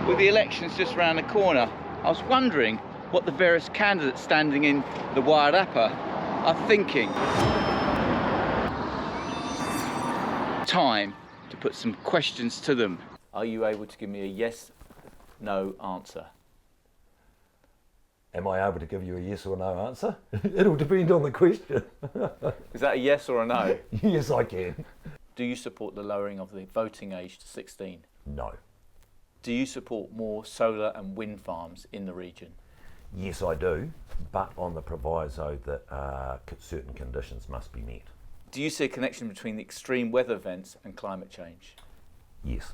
With the elections just around the corner, I was wondering what the various candidates standing in the Wairarapa are thinking. Time to put some questions to them. Are you able to give me a yes, no answer? Am I able to give you a yes or no answer? It'll depend on the question. Is that a yes or a no? Yes, I can. Do you support the lowering of the voting age to 16? No. Do you support more solar and wind farms in the region? Yes, I do, but on the proviso that certain conditions must be met. Do you see a connection between the extreme weather events and climate change? Yes.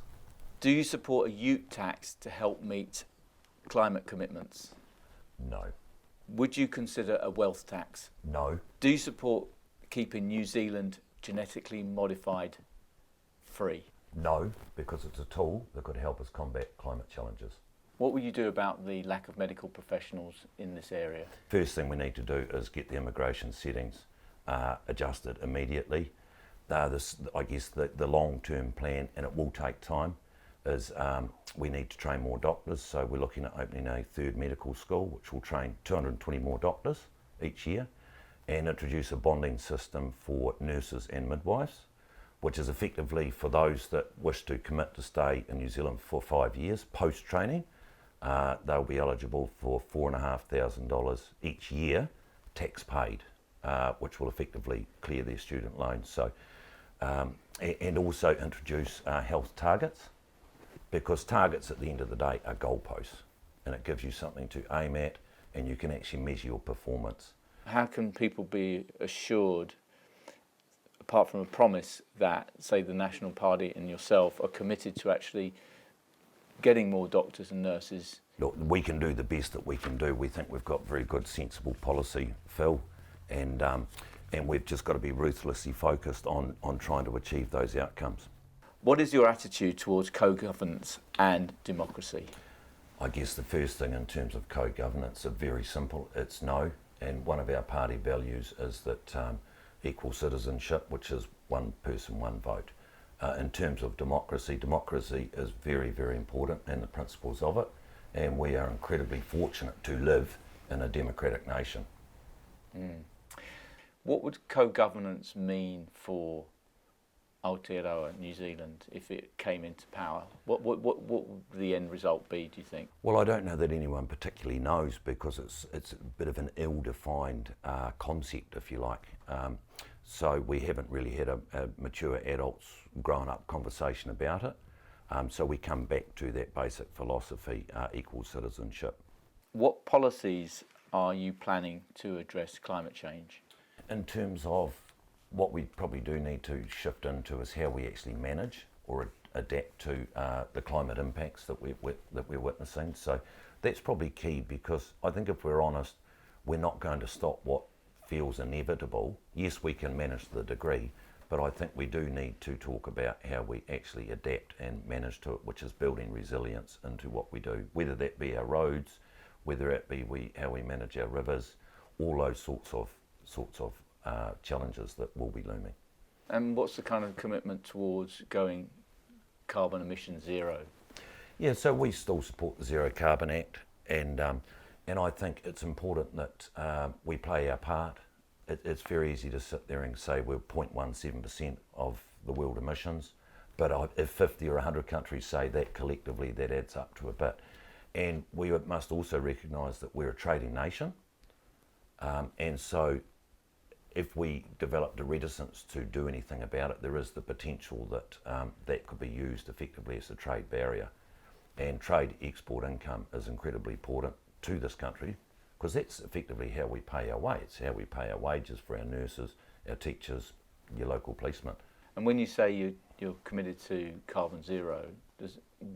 Do you support a ute tax to help meet climate commitments? No. Would you consider a wealth tax? No. Do you support keeping New Zealand genetically modified free? No, because it's a tool that could help us combat climate challenges. What will you do about the lack of medical professionals in this area? First thing we need to do is get the immigration settings adjusted immediately. I guess the long-term plan, and it will take time, is we need to train more doctors. So we're looking at opening a third medical school, which will train 220 more doctors each year, and introduce a bonding system for nurses and midwives, which is effectively for those that wish to commit to stay in New Zealand for 5 years post-training. They'll be eligible for $4,500 each year, tax paid, which will effectively clear their student loans. So, and also introduce health targets, because targets at the end of the day are goalposts, and it gives you something to aim at, and you can actually measure your performance. How can people be assured, apart from a promise, that, say, the National Party and yourself are committed to actually getting more doctors and nurses? Look, we can do the best that we can do. We think we've got very good, sensible policy, Phil, and we've just got to be ruthlessly focused on trying to achieve those outcomes. What is your attitude towards co-governance and democracy? I guess the first thing in terms of co-governance are very simple. It's no, and one of our party values is that equal citizenship, which is one person, one vote. In terms of democracy, democracy is very, very important, and the principles of it, and we are incredibly fortunate to live in a democratic nation. What would co-governance mean for Aotearoa, New Zealand, if it came into power? What would the end result be, do you think? Well, I don't know that anyone particularly knows, because it's a bit of an ill-defined concept, if you like. So we haven't really had a mature adults grown-up conversation about it. So we come back to that basic philosophy, equal citizenship. What policies are you planning to address climate change? In terms of what we probably do need to shift into is how we actually manage or adapt to the climate impacts that we're witnessing. So that's probably key, because I think if we're honest, we're not going to stop what feels inevitable. Yes, we can manage to the degree, but I think we do need to talk about how we actually adapt and manage to it, which is building resilience into what we do, whether that be our roads, whether it be how we manage our rivers, all those sorts of challenges that will be looming. And what's the kind of commitment towards going carbon emission zero? Yeah, so we still support the Zero Carbon Act, and I think it's important that we play our part. It's very easy to sit there and say we're 0.17% of the world emissions, but if 50 or 100 countries say that, collectively that adds up to a bit. And we must also recognise that we're a trading nation, and so if we developed a reticence to do anything about it, there is the potential that that could be used effectively as a trade barrier. And trade export income is incredibly important to this country, because that's effectively how we pay our way. It's how we pay our wages for our nurses, our teachers, your local policemen. And when you say you're committed to carbon zero,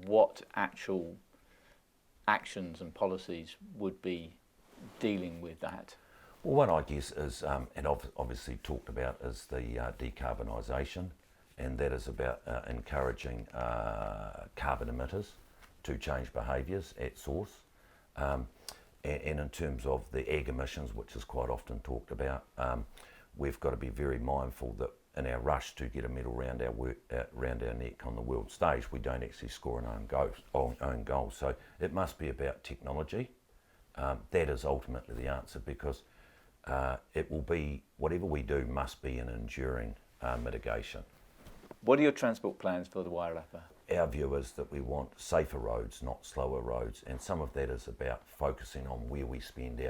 what actual actions and policies would be dealing with that? Well, one I guess is, and I've obviously talked about, is the decarbonisation, and that is about encouraging carbon emitters to change behaviours at source. And in terms of the ag emissions, which is quite often talked about, we've got to be very mindful that in our rush to get a medal round our neck on the world stage, we don't actually score an own goal. So it must be about technology. That is ultimately the answer, because it will be, whatever we do must be an enduring mitigation. What are your transport plans for the Wairarapa? Our view is that we want safer roads, not slower roads, and some of that is about focusing on where we spend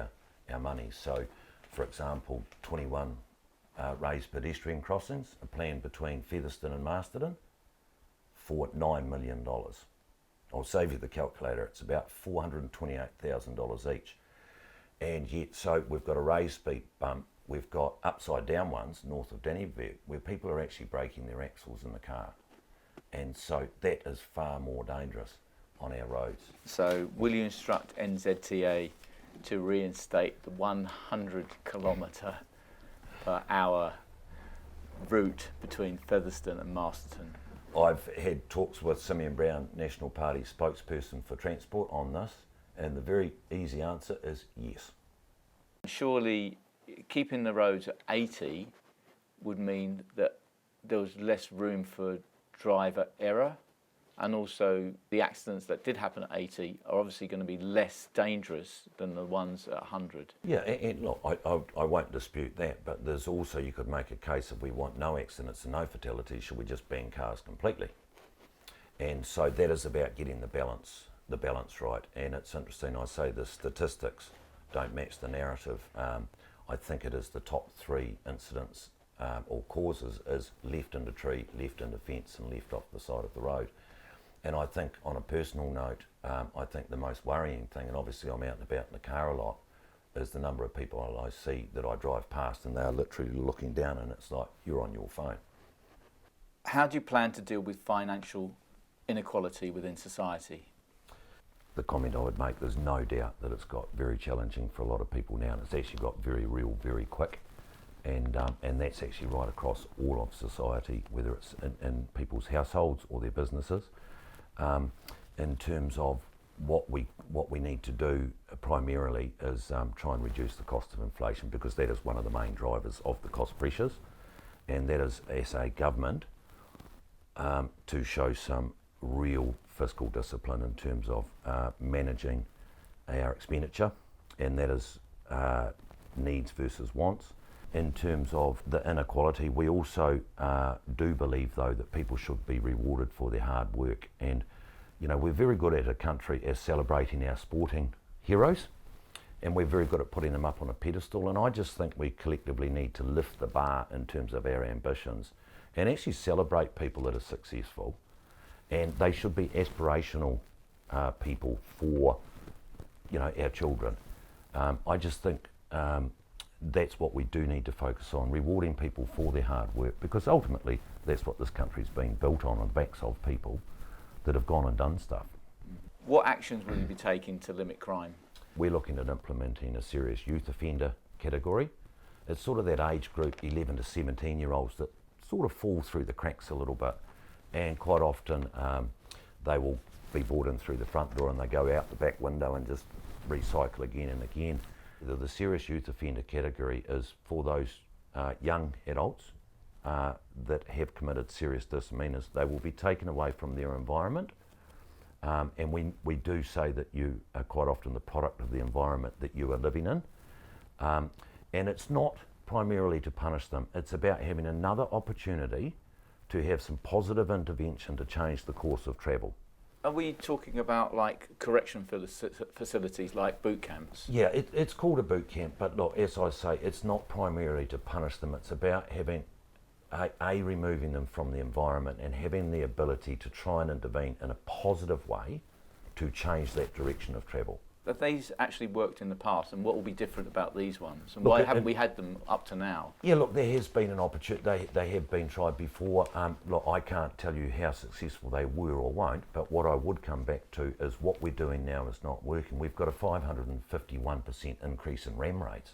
our money. So, for example, 21 raised pedestrian crossings are planned between Featherston and Masterton for $9 million. I'll save you the calculator, it's about $428,000 each. And yet, so we've got a raised speed bump, we've got upside down ones north of Dannyburg where people are actually breaking their axles in the car. And so that is far more dangerous on our roads. So will you instruct NZTA to reinstate the 100 kilometre per hour route between Featherston and Masterton? I've had talks with Simeon Brown, National Party spokesperson for transport, on this, and the very easy answer is yes. Surely keeping the roads at 80 would mean that there was less room for driver error, and also the accidents that did happen at 80 are obviously going to be less dangerous than the ones at 100. Yeah, and look, I won't dispute that, but there's also, you could make a case, if we want no accidents and no fatalities, should we just ban cars completely? And so that is about getting the balance right. And it's interesting, I say the statistics don't match the narrative. I think it is the top 3 incidents or causes is left into tree, left into fence, and left off the side of the road. And I think, on a personal note, I think the most worrying thing, and obviously I'm out and about in the car a lot, is the number of people I see that I drive past and they are literally looking down, and it's like, you're on your phone. How do you plan to deal with financial inequality within society? The comment I would make, there's no doubt that it's got very challenging for a lot of people now, and it's actually got very real, very quick. And that's actually right across all of society, whether it's in people's households or their businesses. In terms of what we need to do primarily is try and reduce the cost of inflation, because that is one of the main drivers of the cost pressures, and that is, as a government, to show some real fiscal discipline in terms of managing our expenditure, and that is needs versus wants. In terms of the inequality, we also do believe, though, that people should be rewarded for their hard work. And, you know, we're very good at a country as celebrating our sporting heroes, and we're very good at putting them up on a pedestal. And I just think we collectively need to lift the bar in terms of our ambitions and actually celebrate people that are successful. And they should be aspirational people for, you know, our children. I just think that's what we do need to focus on, rewarding people for their hard work, because ultimately that's what this country's been built on the backs of people that have gone and done stuff. What actions will you be taking to limit crime? We're looking at implementing a serious youth offender category. It's sort of that age group, 11 to 17 year olds, that sort of fall through the cracks a little bit, and quite often they will be brought in through the front door and they go out the back window and just recycle again and again. The serious youth offender category is for those young adults that have committed serious misdemeanours. They will be taken away from their environment, and we do say that you are quite often the product of the environment that you are living in, and it's not primarily to punish them, it's about having another opportunity to have some positive intervention to change the course of travel. Are we talking about like correction facilities like boot camps? Yeah, it's called a boot camp, but look, as I say, it's not primarily to punish them. It's about having removing them from the environment and having the ability to try and intervene in a positive way to change that direction of travel. Have these actually worked in the past, and what will be different about these ones? And why haven't we had them up to now? Yeah, look, there has been an opportunity. They have been tried before. Look, I can't tell you how successful they were or won't, but what I would come back to is what we're doing now is not working. We've got a 551% increase in RAM rates,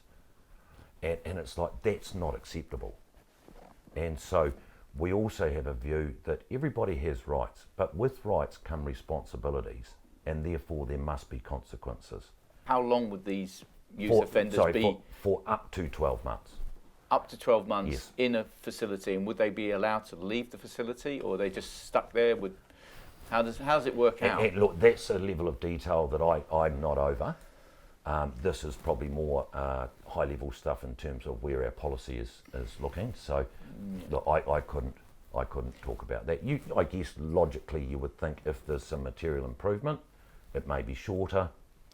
and it's like, that's not acceptable. And so we also have a view that everybody has rights, but with rights come responsibilities, and therefore there must be consequences. How long would these youth offenders be? For up to 12 months. up to 12 months Yes. in a facility, and would they be allowed to leave the facility, or are they just stuck there? How does it work out? And look, that's a level of detail that I'm not over. This is probably more high level stuff in terms of where our policy is looking. So look, I couldn't talk about that. I guess logically you would think if there's some material improvement, it may be shorter.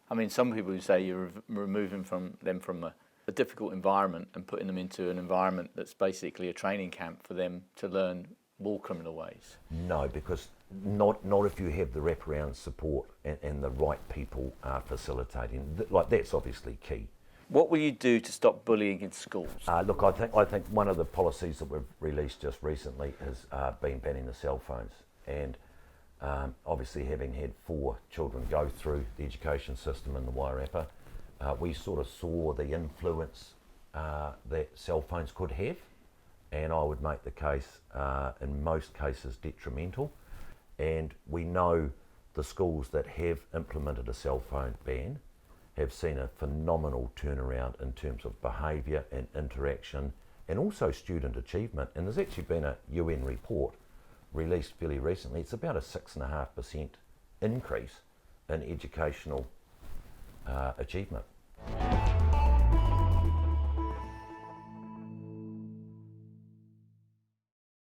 I mean, some people who say you're removing them from a difficult environment and putting them into an environment that's basically a training camp for them to learn war criminal ways. No, because not if you have the wraparound support and the right people facilitating. Like, that's obviously key. What will you do to stop bullying in schools? Look, I think one of the policies that we've released just recently has been banning the cell phones, and obviously having had 4 children go through the education system in the Wairarapa, we sort of saw the influence that cell phones could have, and I would make the case in most cases detrimental. And we know the schools that have implemented a cell phone ban have seen a phenomenal turnaround in terms of behaviour and interaction, and also student achievement. And there's actually been a UN report released fairly recently. It's about a 6.5% increase in educational achievement.